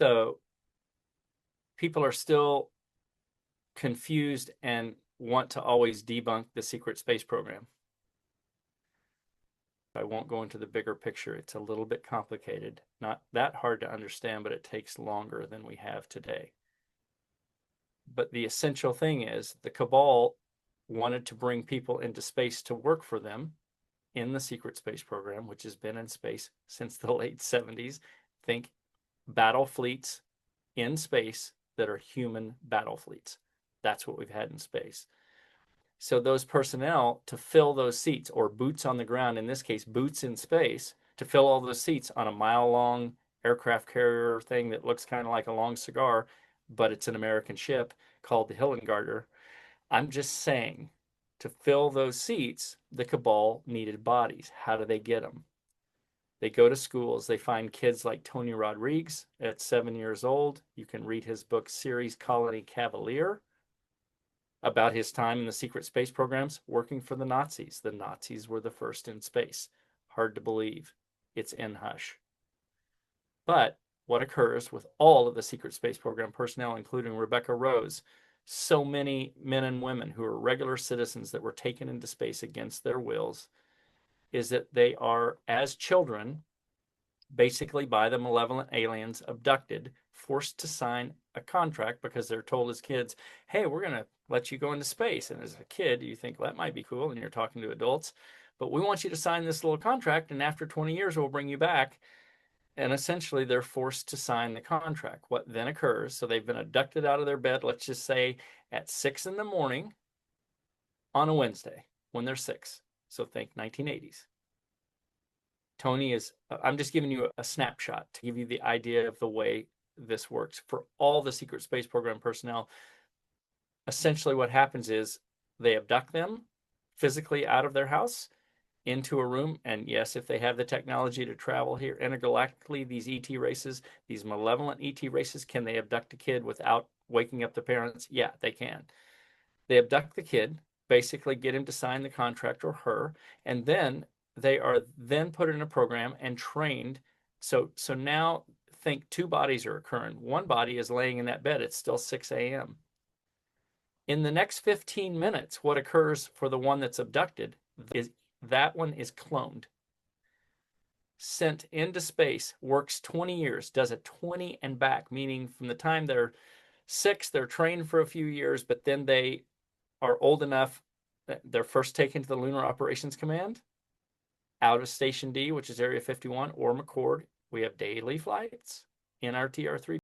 So people are still confused and want to always debunk the secret space program. I won't go into the bigger picture. It's a little bit complicated, not that hard to understand, but it takes longer than we have today. But the essential thing is the cabal wanted to bring people into space to work for them in the secret space program, which has been in space since the late 70s. Think battle fleets in space that are human battle fleets. That's what we've had in space. So those personnel to fill those seats, or boots on the ground, in this case, boots in space, to fill all those seats on a mile-long aircraft carrier thing that looks kind of like a long cigar, but it's an American ship called the Hillengarder. I'm just saying, to fill those seats, the cabal needed bodies. How do they get them? They go to schools. They find kids like Tony Rodriguez at 7 years old. You can read his book, Ceres Colony Cavalier, about his time in the secret space programs working for the Nazis. The Nazis were the first in space. Hard to believe. It's in hush. But what occurs with all of the secret space program personnel, including Rebecca Rose, so many men and women who are regular citizens that were taken into space against their wills, is that they are, as children, basically by the malevolent aliens, abducted, forced to sign a contract because they're told as kids, hey, we're going to let you go into space. And as a kid, you think, well, that might be cool. And you're talking to adults, but we want you to sign this little contract. And after 20 years, we'll bring you back. And essentially, they're forced to sign the contract. What then occurs? So they've been abducted out of their bed, let's just say at 6 in the morning on a Wednesday when they're 6. So think 1980s. Tony is, I'm just giving you a snapshot to give you the idea of the way this works. For all the secret space program personnel, essentially what happens is they abduct them physically out of their house into a room. And yes, if they have the technology to travel here intergalactically, these ET races, these malevolent ET races, can they abduct a kid without waking up the parents? Yeah, they can. They abduct the kid, basically get him to sign the contract, or her, and then they are then put in a program and trained. So now think two bodies are occurring. One body is laying in that bed. It's still 6 a.m. In the next 15 minutes, what occurs for the one that's abducted is that one is cloned, sent into space, works 20 years, does a 20 and back, meaning from the time they're 6, they're trained for a few years, but then they are old enough, they're first taken to the Lunar Operations Command, out of Station D, which is Area 51, or McChord. We have daily flights in our TR-3